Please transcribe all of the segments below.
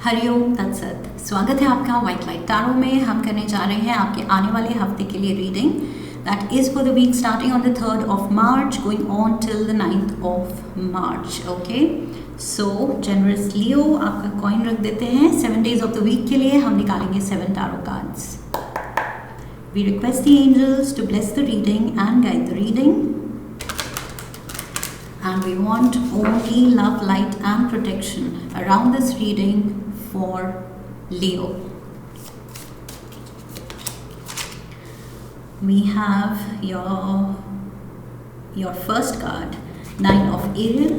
हरिओम तत्सत। स्वागत है आपका व्हाइट लाइट टैरो में। हम करने जा रहे हैं आपके आने वाले हफ्ते के लिए reading that is for the week starting on the 3rd of March going on till the 9th of March। Okay, so generous Leo आपका कॉइन रख देते हैं। 7 days ऑफ द वीक के लिए हम निकालेंगे 7 tarot cards. We request the angels to bless the reading and guide the reading, and we want only love, light and protection around this reading for Leo. We have your first card, 9 of Ariel,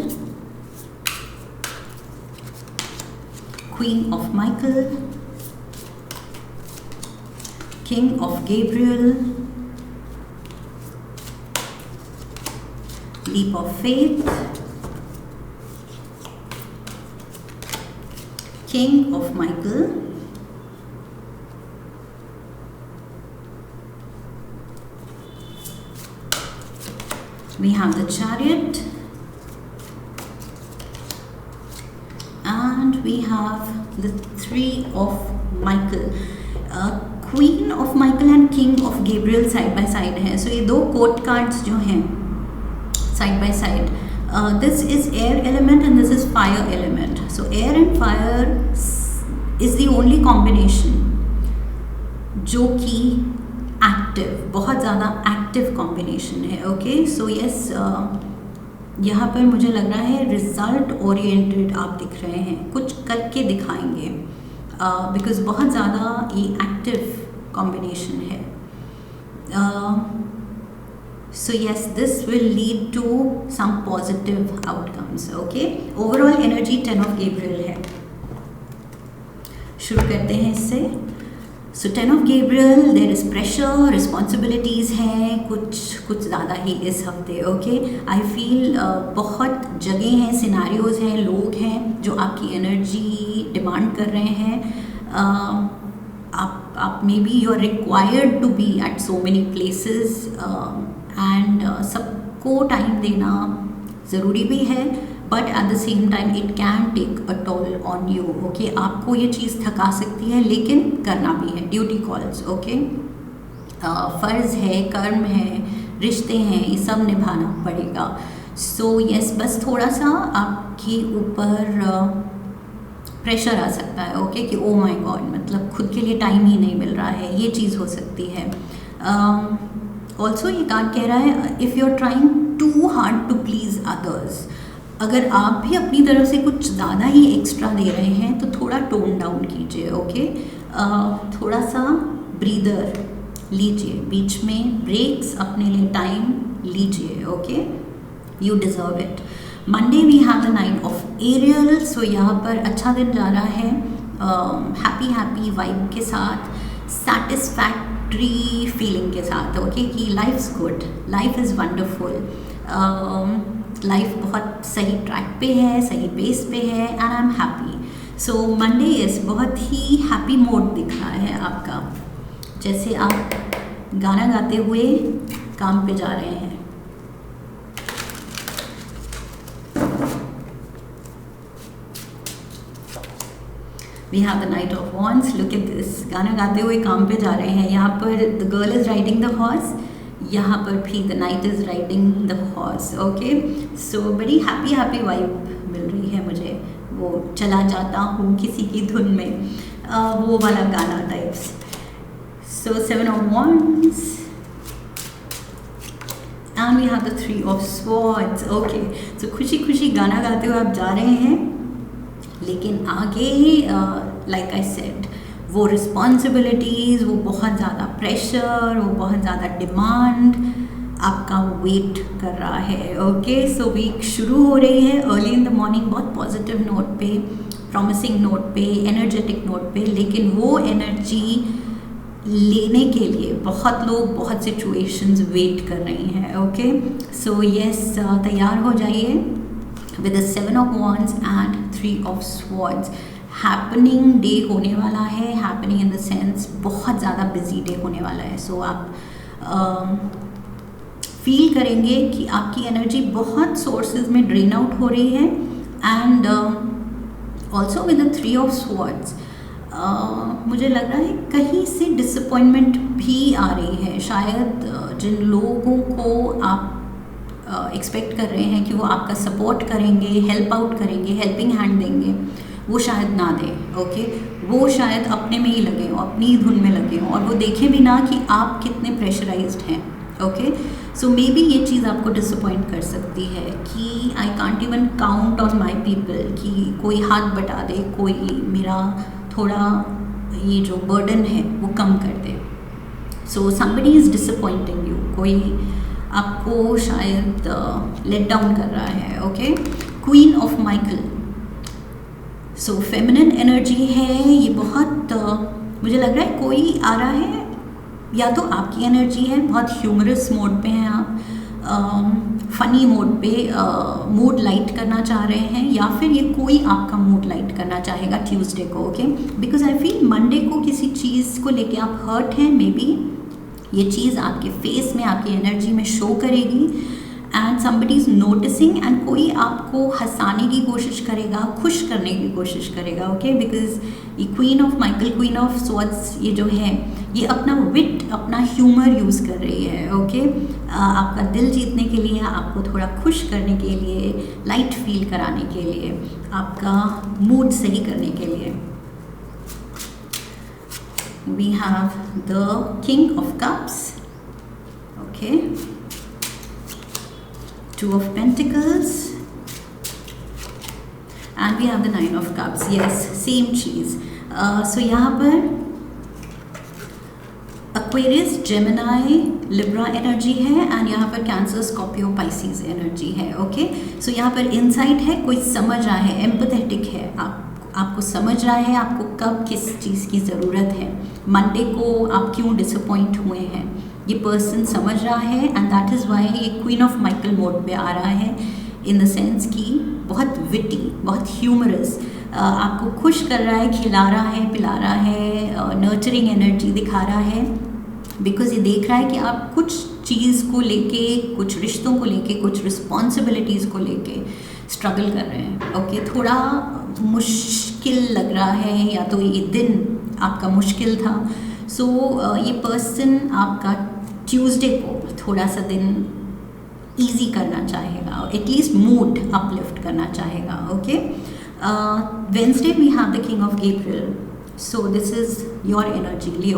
Queen of Michael, King of Gabriel, Leap of Faith, King of Michael, we have the Chariot, and we have the 3 of Michael. Queen of Michael and King of Gabriel side by side है। सो ये दो court cards जो हैं side by side, this is air element and this is fire element. So air and fire is the only combination जो कि active, बहुत ज़्यादा active combination है। ओके, सो यस, यहाँ पर मुझे लग रहा है रिजल्ट ओरिएंटेड आप दिख रहे हैं, कुछ करके दिखाएंगे बिकॉज बहुत ज़्यादा ये एक्टिव कॉम्बिनेशन है। So yes, this will lead to some positive outcomes. Okay, overall energy 10 of Gabriel है। शुरू करते हैं इससे। So 10 of Gabriel, there is pressure, responsibilities हैं, कुछ ज़्यादा ही इस हफ्ते। Okay, I feel बहुत जगह हैं, सिनारियोज हैं, लोग हैं जो आपकी एनर्जी डिमांड कर रहे हैं। आप maybe you are required to be at so many places and सबको टाइम देना ज़रूरी भी है, but at the same time it can take a toll on you. Okay, आपको ये चीज़ थका सकती है लेकिन करना भी है, ड्यूटी कॉल्स। ओके, फ़र्ज़ है, कर्म है, रिश्ते हैं, ये सब निभाना पड़ेगा। सो यस, बस थोड़ा सा आपके ऊपर प्रेशर आ सकता है। ओके, कि ओ माय गॉड, मतलब खुद के लिए टाइम ही नहीं मिल रहा है, ये चीज़ हो सकती है। ऑल्सो ये कार्ड कह रहा है if you are trying too hard to please others, अगर आप भी अपनी तरफ से कुछ ज़्यादा ही एक्स्ट्रा दे रहे हैं तो थोड़ा टोन डाउन कीजिए। ओके, थोड़ा सा ब्रीदर लीजिए, बीच में ब्रेक्स, अपने लिए टाइम लीजिए। Okay, you deserve it. Monday we have the 9 of Ariel। So यहाँ पर अच्छा दिन जा रहा है, हैप्पी वाइब के साथ, सेटिस्फैक्ट्री फीलिंग के साथ। ओके, कि life is good, life is wonderful, life बहुत सही ट्रैक पे है, सही बेस पे है, and I am happy. So Monday इस बहुत ही हैप्पी मोड दिख रहा है आपका, जैसे आप गाना गाते हुए काम पे जा रहे हैं। We have the Knight of Wands. Look at this, गाना गाते हुए काम पे जा रहे हैं। यहाँ पर the girl is riding the horse, यहाँ पर भी the knight is riding the horse. Okay, so बड़ी हैप्पी वाइब मिल रही है मुझे, वो चला जाता हूँ किसी की धुन में, वो वाला गाना types. So 7 of Wands and we have the 3 of Swords. Okay, so खुशी गाना गाते हुए आप जा रहे हैं, लेकिन आगे लाइक आई सेड, वो रिस्पॉन्सिबिलिटीज़, वो बहुत ज़्यादा प्रेशर, वो बहुत ज़्यादा डिमांड आपका वेट कर रहा है। ओके, सो वीक शुरू हो रही है अर्ली इन द मॉर्निंग, बहुत पॉजिटिव नोट पे, प्रॉमिसिंग नोट पे, एनर्जेटिक नोट पे, लेकिन वो एनर्जी लेने के लिए बहुत लोग, बहुत सिचुएशंस वेट कर रही हैं। ओके, सो यस, तैयार हो जाइए with the 7 of Wands and 3 of Swords। Happening day होने वाला है, हैपनिंग इन द सेंस बहुत ज़्यादा बिजी डे होने वाला है। सो आप फील करेंगे कि आपकी एनर्जी बहुत सोर्सेज में ड्रेन आउट हो रही है, and also with the 3 of swords मुझे लग रहा है कहीं से डिसअपॉइंटमेंट भी आ रही है। शायद जिन लोगों को आप एक्सपेक्ट कर रहे हैं कि वो आपका सपोर्ट करेंगे, हेल्प आउट करेंगे, हेल्पिंग हैंड देंगे, वो शायद ना दें। ओके, वो शायद अपने में ही लगे हों, अपनी ही धुन में लगे हों, और वो देखें भी ना कि आप कितने प्रेशराइज्ड हैं। ओके, सो मे बी ये चीज़ आपको डिसअपॉइंट कर सकती है कि I can't even count on my people, कि कोई हाथ बटा दे, कोई मेरा थोड़ा ये जो बर्डन है वो कम कर दे। So somebody is disappointing you, कोई आपको शायद लेट डाउन कर रहा है। Okay, queen of Michael, so feminine energy है ये बहुत मुझे लग रहा है कोई आ रहा है, या तो आपकी एनर्जी है, बहुत ह्यूमरस मोड पे हैं आप, फ़नी मोड पे मूड लाइट करना चाह रहे हैं, या फिर ये कोई आपका मूड लाइट करना चाहेगा ट्यूसडे को। Okay, because I feel Monday को किसी चीज़ को लेके आप हर्ट हैं, मे बी ये चीज़ आपके फेस में, आपकी एनर्जी में शो करेगी, and somebody is noticing, and कोई आपको हंसाने की कोशिश करेगा, खुश करने की कोशिश करेगा। ओके, बिकॉज ये queen of Michael, queen of swords, ये जो है ये अपना विट, अपना ह्यूमर यूज़ कर रही है। ओके, आपका दिल जीतने के लिए, आपको थोड़ा खुश करने के लिए, लाइट फील कराने के लिए, आपका मूड सही करने के लिए। We have the King of Cups, okay, 2 of Pentacles, and we have the 9 of Cups. Yes, same cheese. so यहाँ पर Aquarius, Gemini, Libra एनर्जी है, एंड यहाँ पर कैंसर, स्कॉर्पियो, पाइसिस एनर्जी है। ओके, सो यहाँ पर इनसाइट है, कोई समझ रहा है, एम्पैथेटिक है, आपको समझ रहा है आपको कब किस चीज़ की ज़रूरत है, मंडे को आप क्यों डिसअपॉइंट हुए हैं, ये पर्सन समझ रहा है, एंड दैट इज़ वाई ये क्वीन ऑफ माइकल मोड पे आ रहा है, इन द सेंस कि बहुत विटी, बहुत ह्यूमरस, आपको खुश कर रहा है, खिला रहा है, पिला रहा है, नर्चरिंग एनर्जी दिखा रहा है, बिकॉज ये देख रहा है कि आप कुछ चीज़ को लेके, कुछ रिश्तों को लेके, कुछ रिस्पॉन्सिबिलिटीज़ को लेके स्ट्रगल कर रहे हैं। ओके, थोड़ा मुश्किल लग रहा है, या तो ये दिन आपका मुश्किल था। सो ये पर्सन आपका ट्यूसडे को थोड़ा सा दिन इजी करना चाहेगा, एटलीस्ट मूड अपलिफ्ट करना चाहेगा। Okay, Wednesday we have the king of Gabriel, so this is your energy,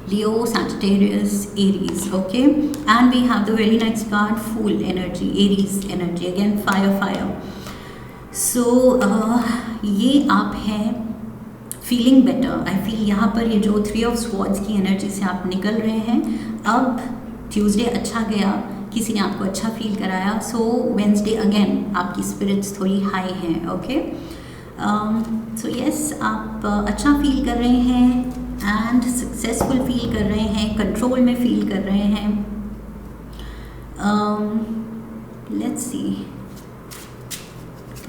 Leo, Sagittarius, Aries, okay, and we have the very next card, Fool energy, Aries energy, again fire. So ये आप हैं feeling better, I feel यहाँ पर ये जो 3 of swords की energy से आप निकल रहे हैं, अब ट्यूसडे अच्छा गया, किसी ने आपको अच्छा फील कराया, सो वेंसडे अगेन आपकी स्पिरिट्स थोड़ी हाई हैं। ओके, सो यस, आप अच्छा फील कर रहे हैं, एंड सक्सेसफुल फील कर रहे हैं, कंट्रोल में फील कर रहे हैं। लेट्स सी,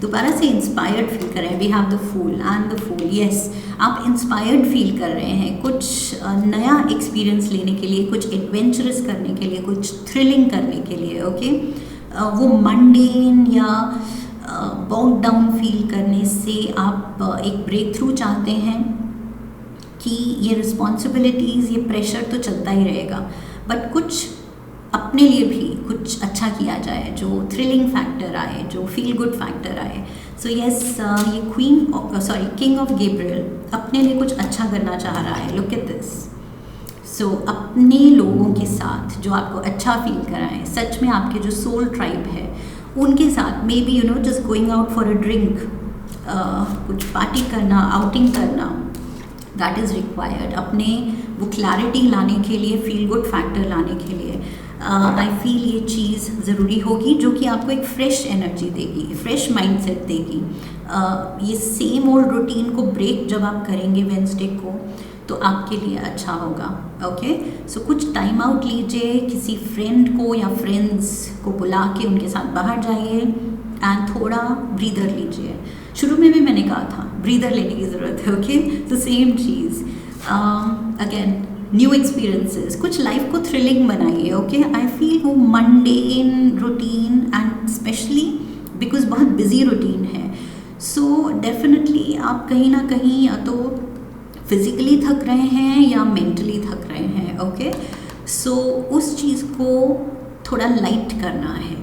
दोबारा से इंस्पायर्ड फील कर रहे हैं, we have the fool and the fool. Yes, आप इंस्पायर्ड फील कर रहे हैं, कुछ नया एक्सपीरियंस लेने के लिए, कुछ एडवेंचरस करने के लिए, कुछ थ्रिलिंग करने के लिए। ओके, वो मंडेन या बॉग डाउन फील करने से आप एक ब्रेक थ्रू चाहते हैं कि ये रिस्पॉन्सिबिलिटीज़, ये प्रेशर तो चलता ही रहेगा, बट कुछ अपने लिए भी कुछ अच्छा किया जाए, जो थ्रिलिंग फैक्टर आए, जो फील गुड फैक्टर आए। सो यस, ये किंग ऑफ गैब्रियल अपने लिए कुछ अच्छा करना चाह रहा है। Look at this. सो अपने लोगों के साथ जो आपको अच्छा फील कराएं, सच में आपके जो सोल ट्राइब है उनके साथ, may be you know just going out for a drink, कुछ पार्टी करना, आउटिंग करना, दैट इज़ रिक्वायर्ड अपने वो क्लैरिटी लाने के लिए, फील गुड फैक्टर लाने के लिए। आई फील ये चीज़ ज़रूरी होगी, जो कि आपको एक फ्रेश एनर्जी देगी, फ्रेश माइंडसेट देगी। ये सेम ओल्ड रूटीन को ब्रेक जब आप करेंगे वेंसडे को, तो आपके लिए अच्छा होगा। ओके, सो कुछ टाइम आउट लीजिए, किसी फ्रेंड को या फ्रेंड्स को बुला के उनके साथ बाहर जाइए, एंड थोड़ा ब्रीदर लीजिए। शुरू में भी मैंने कहा था ब्रीदर लेने की ज़रूरत है। ओके, तो सेम चीज़ अगेन, न्यू एक्सपीरियंसेस, कुछ लाइफ को थ्रिलिंग बनाइए। ओके, आई फील वो mundane routine, and specially because बहुत बिजी रूटीन है, सो डेफिनेटली आप कहीं ना कहीं या तो फिज़िकली थक रहे हैं या मेंटली थक रहे हैं, ओके। सो उस चीज़ को थोड़ा लाइट करना है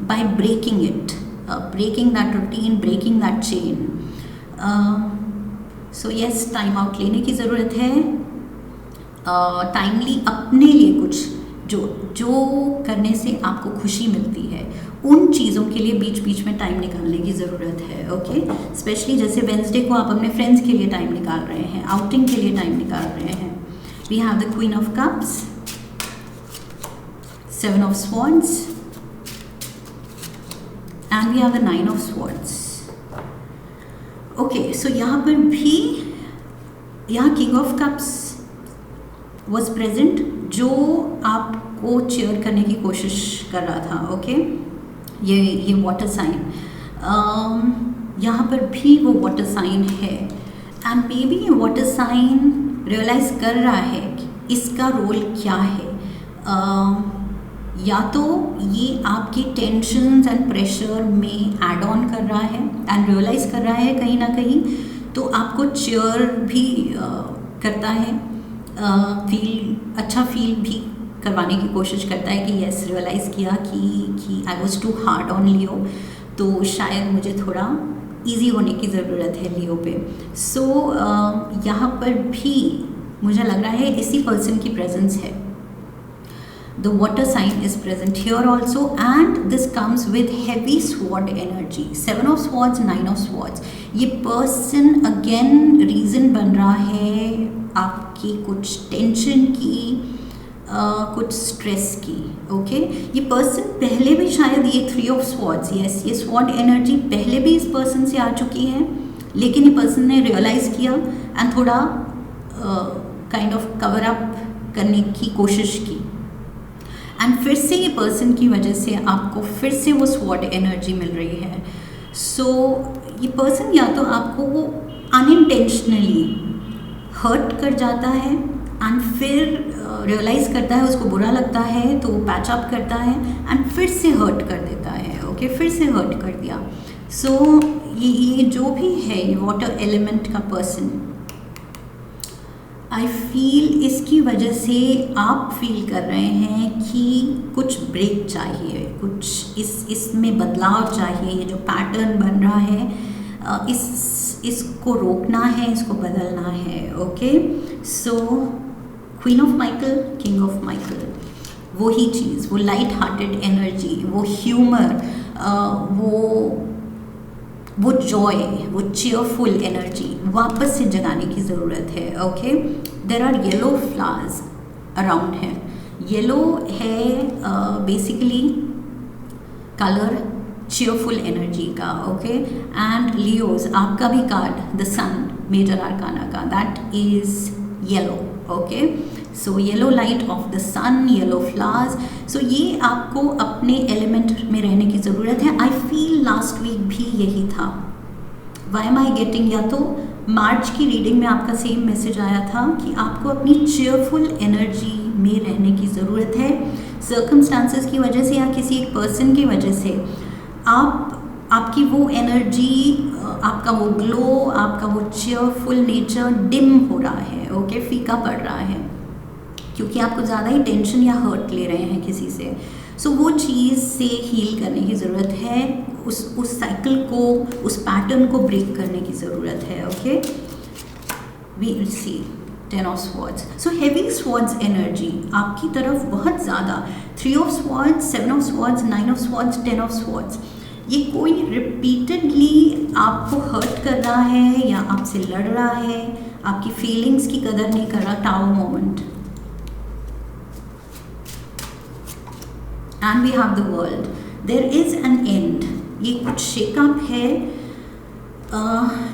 by breaking it, breaking that routine, breaking that chain. So yes, time out लेने की ज़रूरत है, टाइमली अपने लिए कुछ जो करने से आपको खुशी मिलती है उन चीज़ों के लिए बीच बीच में टाइम निकालने की ज़रूरत है, ओके। स्पेशली जैसे वेंसडे को आप अपने फ्रेंड्स के लिए टाइम निकाल रहे हैं, आउटिंग के लिए टाइम निकाल रहे हैं। We have the queen of cups, 7 of swords and we have the 9 of swords, okay. So यहाँ पर भी यहाँ king of cups was present, जो आपको चेयर करने की कोशिश कर रहा था, ओके। ये वाटर साइन, यहाँ पर भी वो वाटर साइन है एंड मे बी ये वाटर साइन रियलाइज़ कर रहा है कि इसका रोल क्या है। या तो ये आपकी टेंशन्स एंड प्रेशर में ऐड ऑन कर रहा है एंड रियलाइज़ कर रहा है कहीं ना कहीं, तो आपको चेयर भी करता है, अच्छा फील भी करवाने की कोशिश करता है कि यस, रियलाइज़ किया कि I was too hard on Leo, तो शायद मुझे थोड़ा इजी होने की ज़रूरत है लियो पे। सो यहाँ पर भी मुझे लग रहा है इसी पर्सन की प्रेजेंस है। The water sign is present here also and this comes with heavy sword energy, 7 of swords, 9 of swords। ये person again reason बन रहा है आपकी कुछ टेंशन की, कुछ स्ट्रेस की, ओके। ये पर्सन पहले भी शायद ये 3 ऑफ स्वॉर्ड्स, यस, ये स्वॉर्ड एनर्जी पहले भी इस पर्सन से आ चुकी है, लेकिन ये पर्सन ने रियलाइज़ किया एंड थोड़ा काइंड ऑफ कवर अप करने की कोशिश की एंड फिर से ये पर्सन की वजह से आपको फिर से वो स्वॉर्ड एनर्जी मिल रही है। सो ये पर्सन या तो आपको वो अनइंटेंशनली हर्ट कर जाता है एंड फिर रियलाइज़ करता है, उसको बुरा लगता है तो वो पैच अप करता है एंड फिर से हर्ट कर देता है, ओके, फिर से हर्ट कर दिया। सो ये जो भी है ये वाटर एलिमेंट का पर्सन, आई फील इसकी वजह से आप फील कर रहे हैं कि कुछ ब्रेक चाहिए, कुछ इसमें बदलाव चाहिए। ये जो पैटर्न बन रहा है इसको रोकना है, इसको बदलना है, okay. So queen of Michael, king of Michael, वो ही चीज़, वो लाइट हार्टेड एनर्जी, वो ह्यूमर, वो जॉय, वो चीयरफुल एनर्जी वापस से जगाने की ज़रूरत है, okay. There are yellow flowers around है। येलो है बेसिकली कलर चीयरफुल एनर्जी का, ओके। एंड लियोज, आपका भी card the sun, major arcana का, that is yellow, okay. So yellow light of the sun, yellow flowers. सो ये आपको अपने element में रहने की ज़रूरत है। आई फील लास्ट वीक भी यही था। वाई एम आई गेटिंग, या तो मार्च की रीडिंग में आपका सेम मैसेज आया था कि आपको अपनी चीयरफुल एनर्जी में रहने की ज़रूरत है। सर्कमस्टांसेस की वजह से या किसी एक पर्सन की वजह से आपकी वो एनर्जी, आपका वो ग्लो, आपका वो चीयरफुल नेचर डिम हो रहा है, ओके, फीका पड़ रहा है, क्योंकि आपको ज़्यादा ही टेंशन या हर्ट ले रहे हैं किसी से। सो वो चीज़ से हील करने की ज़रूरत है, उस साइकिल को, उस पैटर्न को ब्रेक करने की ज़रूरत है, okay. We will see 10 of swords. So heavy swords energy आपकी तरफ बहुत ज़्यादा, 3 of swords, 7 of swords, 9 of swords, 10 of swords. ये कोई रिपीटेडली आपको हर्ट कर रहा है या आपसे लड़ रहा है, आपकी फीलिंग्स की कदर नहीं कर रहा। Tower moment and we have the world, there is an end. ये कुछ शेकअप है,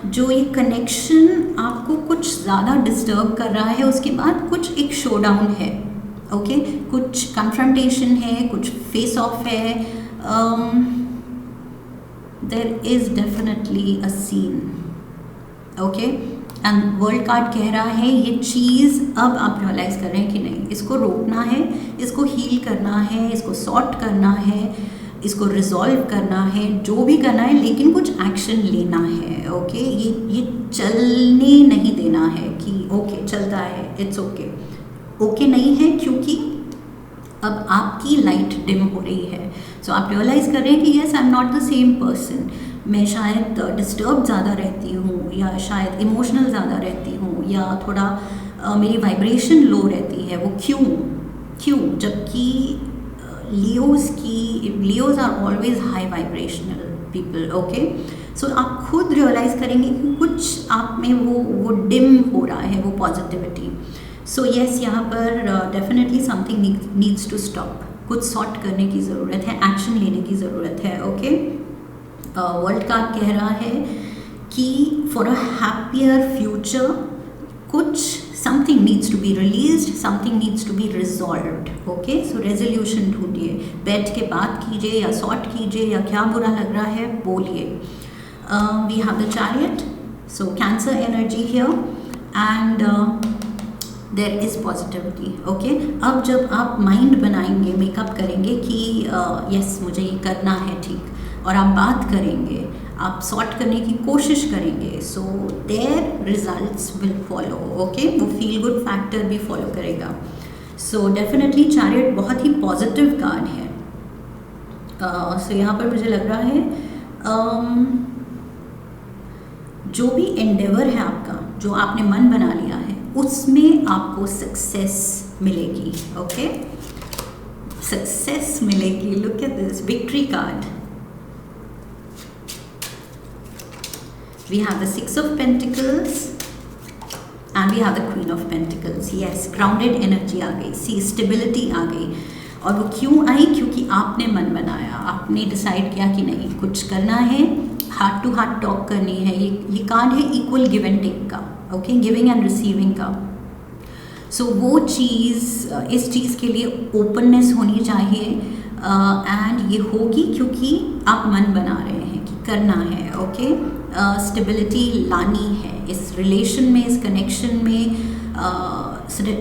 जो ये कनेक्शन आपको कुछ ज़्यादा डिस्टर्ब कर रहा है, उसके बाद कुछ एक शो डाउन है, ओके, कुछ कन्फ्रंटेशन है, कुछ फेस ऑफ है। There is definitely a scene, okay. And world card कह रहा है ये चीज़ अब आप रियलाइज़ कर रहे हैं कि नहीं, इसको रोकना है, इसको हील करना है, इसको सॉर्ट करना है। इसको रिजॉल्व करना है, जो भी करना है, लेकिन कुछ एक्शन लेना है। ओके, ये चलने नहीं देना है कि ओके चलता है, इट्स ओके। ओके नहीं है, क्योंकि अब आपकी लाइट डिम हो रही है। सो आप रियलाइज़ कर रहे हैं कि yes, I am not the same person. मैं शायद डिस्टर्ब ज़्यादा रहती हूँ, या शायद इमोशनल ज़्यादा रहती हूँ, या थोड़ा मेरी वाइब्रेशन लो रहती है। वो क्यों? जबकि Leos are always high vibrational people. Okay, so आप खुद रियलाइज़ करेंगे कि कुछ आप में वो डिम हो रहा है, वो पॉजिटिविटी। सो यस, यहाँ पर definitely something needs to stop. कुछ सॉर्ट करने की ज़रूरत है, एक्शन लेने की ज़रूरत है। ओके, वर्ल्ड कार्ड कह रहा है कि फॉर अ हैप्पियर फ्यूचर कुछ something needs to be released, something needs to be resolved. Okay, so resolution ढूंढिए, बैठ के बात कीजिए या सॉर्ट कीजिए, या क्या बुरा लग रहा है बोलिए। We have the chariot, so Cancer energy here, and there is positivity. Okay, अब जब आप माइंड बनाएंगे, मेकअप करेंगे कि यस मुझे ये करना है, ठीक, और आप बात करेंगे, आप सॉर्ट करने की कोशिश करेंगे, so their results will follow. Okay, वो फील गुड फैक्टर भी फॉलो करेगा। सो डेफिनेटली चैरियट बहुत ही पॉजिटिव कार्ड है। सो यहाँ पर मुझे लग रहा है जो भी एंडेवर है आपका, जो आपने मन बना लिया है, उसमें आपको सक्सेस मिलेगी। ओके, सक्सेस मिलेगी। Look at this victory card. We have the Six of Pentacles and we have the Queen of Pentacles. Yes, grounded energy आ गई, सी स्टेबिलिटी आ गई। और वो क्यों आई? क्योंकि आपने मन बनाया, आपने डिसाइड किया कि नहीं कुछ करना है, हार्ट टू हार्ट टॉक करनी है। ये कार्ड है इक्वल गिव एंड टेक का। ओके, गिविंग एंड रिसीविंग का। सो वो चीज़, इस चीज़ के लिए ओपननेस होनी चाहिए, एंड ये होगी क्योंकि आप मन बना रहे हैं कि करना है। ओके, स्टेबिलिटी लानी है इस रिलेशन में, इस कनेक्शन में,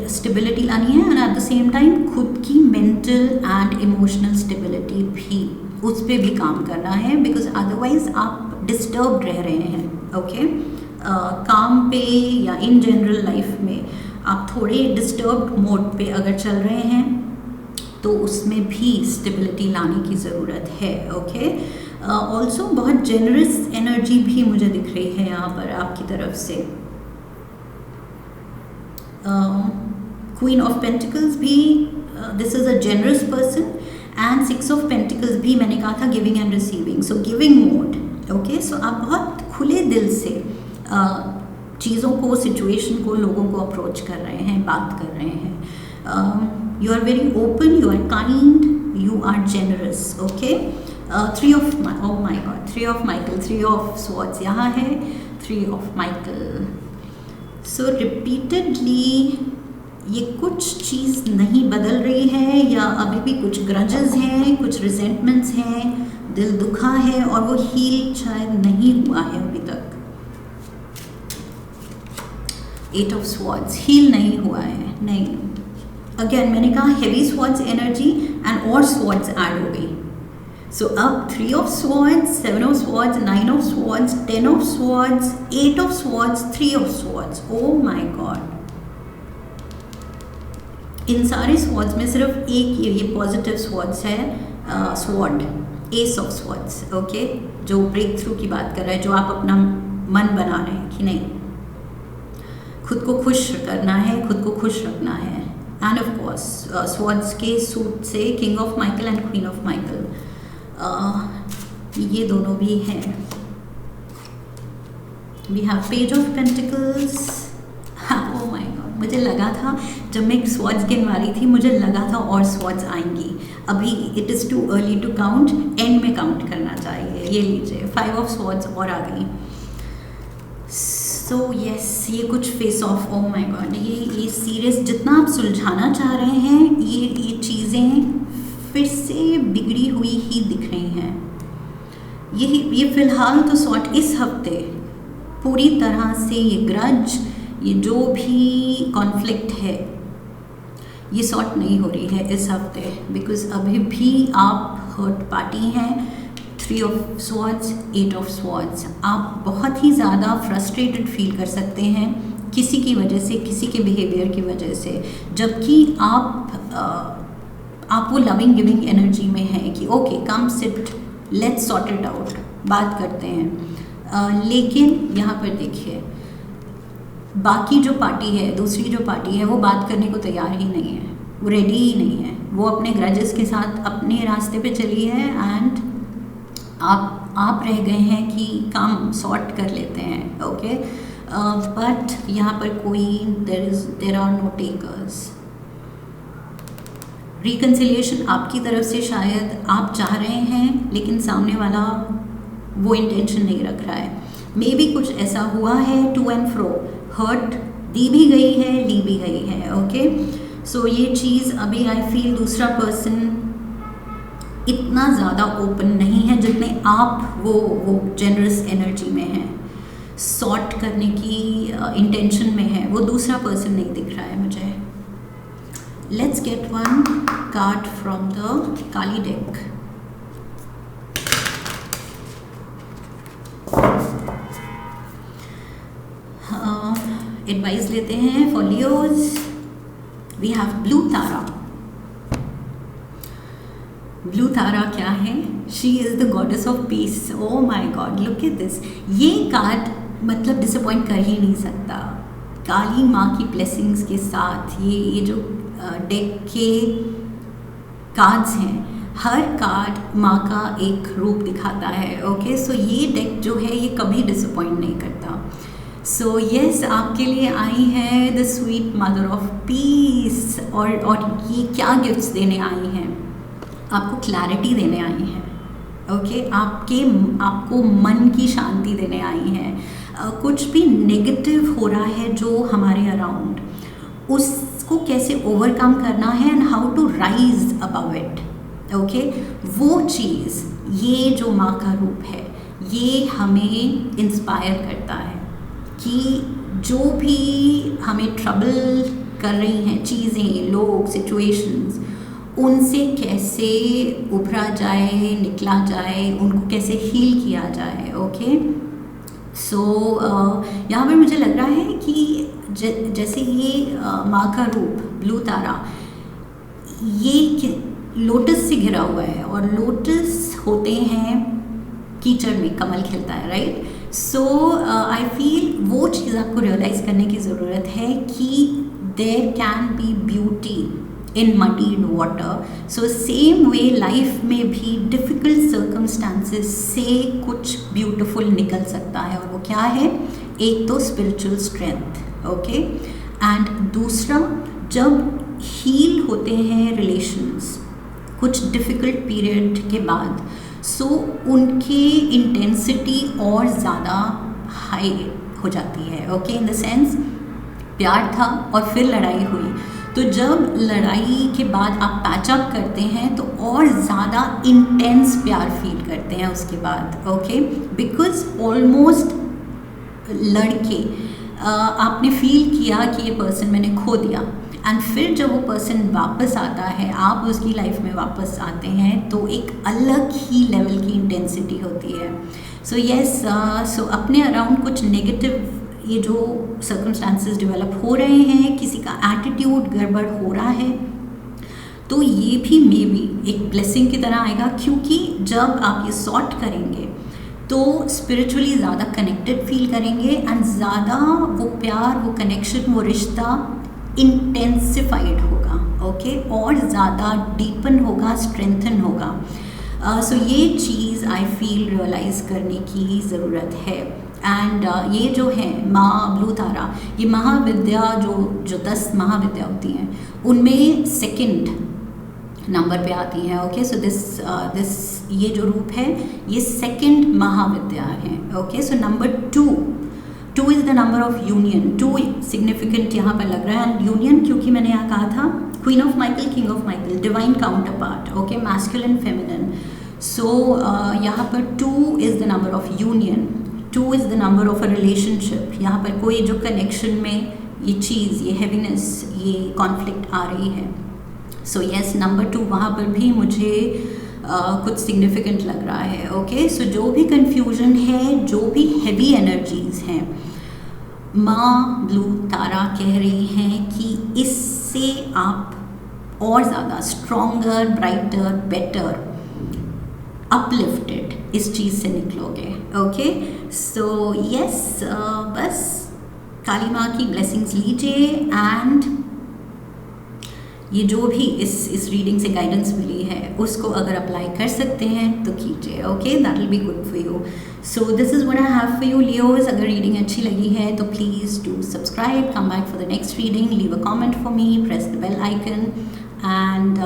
स्टेबिलिटी लानी है, and eight the same time खुद की मेंटल एंड इमोशनल स्टेबिलिटी भी, उस पर भी काम करना है, बिकॉज अदरवाइज आप डिस्टर्ब रह रहे हैं। ओके, काम पे या इन जनरल लाइफ में आप थोड़े डिस्टर्ब्ड मोड पे अगर चल रहे हैं, तो उसमें भी स्टेबिलिटी लाने की ज़रूरत है। ओके, ऑल्सो बहुत जेनरस एनर्जी भी मुझे दिख रही है यहाँ पर आपकी तरफ से। क्वीन ऑफ पेंटिकल्स भी, this is a generous person, and six of pentacles भी मैंने कहा था giving and receiving, so giving mode. Okay, so आप बहुत खुले दिल से चीज़ों को, सिचुएशन को, लोगों को अप्रोच कर रहे हैं, बात कर रहे हैं। You are very open, you are kind, you are generous. Okay, three of Michael, three of swords यहाँ है, three of Michael. So repeatedly ये कुछ चीज़ नहीं बदल रही है, या अभी भी कुछ ग्रजेस हैं, कुछ रिजेंटमेंट्स हैं, दिल दुखा है, और वो हील शायद नहीं हुआ है अभी तक। एट ऑफ स्वॉर्ड्स, हील नहीं हुआ है, नहीं। अगेन मैंने कहा हेवी स्वॉर्ड्स एनर्जी एंड और स्वॉर्ड्स ऐड हो गई। सो अब three of swords, seven of swords, nine of swords, 10 of swords, 8 of swords, 3 of swords. Oh my God, इन सारे स्वॉर्ड्स में सिर्फ एक ये पॉजिटिव स्वॉर्ड्स है, sword, ace of swords. Okay, जो ब्रेक थ्रू की बात कर रहा है, जो आप अपना मन बना रहे हैं कि नहीं, खुद को खुश करना है, खुद को खुश रखना है। एंड ऑफ कोर्स स्वॉर्ड्स के सूट से king of Michael and queen of Michael, ये दोनों भी हैं। We have page of pentacles. Oh my God, मुझे लगा था जब मैं स्वॉर्ड्स गिनवा रही थी, मुझे लगा था और स्वॉर्ड्स आएंगी। अभी it is too early to count, end में काउंट करना चाहिए। ये लीजिए, 5 ऑफ स्वॉर्ड्स और आ गई। सो यस, ये कुछ face of, oh my God, ये सीरियस, जितना आप सुलझाना चाह रहे हैं, ये चीज़ें फिर से बिगड़ी हुई ही दिख रही हैं। ये फ़िलहाल तो सॉर्ट इस हफ्ते पूरी तरह से, ये ग्रज, ये जो भी कॉन्फ्लिक्ट है, ये सॉर्ट नहीं हो रही है इस हफ्ते, बिकॉज अभी भी आप हर्ट पार्टी है, 3 ऑफ स्वॉर्ड्स, 8 ऑफ स्वॉर्ड्स। आप बहुत ही ज़्यादा फ्रस्ट्रेटेड फील कर सकते हैं किसी की वजह से, किसी के बिहेवियर की वजह से, जबकि आप वो लविंग गिविंग एनर्जी में हैं कि okay come sit, let's sort it out, बात करते हैं। लेकिन यहाँ पर देखिए बाकी जो पार्टी है, दूसरी जो पार्टी है, वो बात करने को तैयार ही नहीं है, वो रेडी ही नहीं है, वो अपने ग्रजेस के साथ अपने रास्ते पे चली है एंड आप रह गए हैं कि काम सॉर्ट कर लेते हैं। ओके बट यहाँ पर कोई there are no takers. Reconciliation आपकी तरफ से शायद आप चाह रहे हैं लेकिन सामने वाला वो इंटेंशन नहीं रख रहा है। मे बी कुछ ऐसा हुआ है, टू एंड फ्रो, हर्ट दी भी गई है, ली भी गई है। ओके सो ये चीज़ अभी आई फील दूसरा पर्सन इतना ज़्यादा ओपन नहीं है जितने आप वो जेनरस एनर्जी में हैं, सॉर्ट करने की इंटेंशन में है, वो दूसरा पर्सन नहीं दिख रहा है मुझे। Let's get one card from the Kali deck. Advice लेते हैं for Leos. We have blue Tara. Blue Tara क्या है? She is the goddess of peace. Oh my God, look at this. ये कार्ड मतलब डिसअपॉइंट कर ही नहीं सकता। काली माँ की ब्लेसिंग्स के साथ ये जो डेक के कार्ड्स हैं, हर कार्ड माँ का एक रूप दिखाता है। ओके सो ये डेक जो है ये कभी डिसअपॉइंट नहीं करता। सो यस, आपके लिए आई है the sweet mother of peace. और ये क्या गिफ्ट्स देने आई हैं? आपको क्लैरिटी देने आई हैं। ओके आपको मन की शांति देने आई हैं। कुछ भी नेगेटिव हो रहा है जो हमारे अराउंड, उसको कैसे ओवरकम करना है and how to rise above it. Okay वो चीज़, ये जो माँ का रूप है, ये हमें इंस्पायर करता है कि जो भी हमें ट्रबल कर रही हैं चीज़ें, लोग, सिचुएशंस, उनसे कैसे उभरा जाए, निकला जाए, उनको कैसे हील किया जाए। ओके सो यहाँ पर मुझे लग रहा है कि जैसे ये माँ का रूप ब्लू तारा, ये लोटस से घिरा हुआ है और लोटस होते हैं कीचड़ में, कमल खिलता है, राइट। सो आई फील वो चीज़ आपको रियलाइज़ करने की ज़रूरत है कि there can be beauty in muddied water. So same way life में भी डिफ़िकल्ट सर्कमस्टांसेस से कुछ ब्यूटिफुल निकल सकता है, और वो क्या है? एक तो स्पिरिचुअल स्ट्रेंथ, ओके, एंड दूसरा जब हील होते हैं रिलेशंस कुछ डिफ़िकल्ट पीरियड के बाद, सो उनकी इंटेंसिटी और ज़्यादा हाई हो जाती है। ओके इन द सेंस प्यार था और फिर लड़ाई हुई, तो जब लड़ाई के बाद आप पैचअप करते हैं तो और ज़्यादा इंटेंस प्यार फील करते हैं उसके बाद। ओके बिकॉज ऑलमोस्ट लड़के आपने फील किया कि ये पर्सन मैंने खो दिया, एंड फिर जब वो पर्सन वापस आता है, आप उसकी लाइफ में वापस आते हैं, तो एक अलग ही लेवल की इंटेंसिटी होती है। सो यस, सो अपने अराउंड कुछ नेगेटिव ये जो सर्कमस्टांसेस डेवलप हो रहे हैं, किसी का एटीट्यूड गड़बड़ हो रहा है, तो ये भी मे बी एक ब्लेसिंग की तरह आएगा, क्योंकि जब आप ये सॉर्ट करेंगे तो स्पिरिचुअली ज़्यादा कनेक्टेड फील करेंगे एंड ज़्यादा वो प्यार, वो कनेक्शन, वो रिश्ता इंटेंसिफाइड होगा। ओके और ज़्यादा डीपन होगा, स्ट्रेंथन होगा। सो ये चीज़ आई फील रियलाइज़ करने की ज़रूरत है। एंड ये जो है माँ ब्लू तारा, ये महाविद्या जो 10 महाविद्या होती हैं उनमें सेकंड नंबर पे आती हैं। ओके सो दिस ये जो रूप है ये सेकंड महाविद्या है। Okay so number 2 is the number of union. 2 significant यहाँ पर लग रहा है, एंड यूनियन क्योंकि मैंने यहाँ कहा था queen of Michael, king of Michael, divine counterpart. Okay masculine feminine. So यहाँ पर 2 is the number of union, 2 is the number of a relationship. यहाँ पर कोई जो कनेक्शन में ये चीज़, ये हैवीनेस, ये कॉन्फ्लिक्ट आ रही है। सो यस नंबर 2 वहाँ पर भी मुझे कुछ सिग्निफिकेंट लग रहा है। ओके, सो जो भी कंफ्यूजन है, जो भी हैवी एनर्जीज हैं, माँ ब्लू तारा कह रही हैं कि इससे आप और ज़्यादा स्ट्रॉन्गर, ब्राइटर, बेटर, अपलिफ्टेड इस चीज़ से निकलोगे। ओके, सो यस, बस काली माँ की ब्लेसिंग्स लीजिए एंड ये जो भी इस रीडिंग से गाइडेंस मिली है उसको अगर अप्लाई कर सकते हैं तो कीजिए। Okay, that will be good for you. So this is what I have for you Leos. अगर रीडिंग अच्छी लगी है तो please do subscribe, come back for the next reading, leave a comment for me, press the bell icon and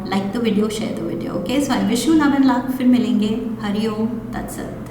like the video, share the video. Okay, so I wish you love and luck. फिर मिलेंगे। हरि ओम, that's it.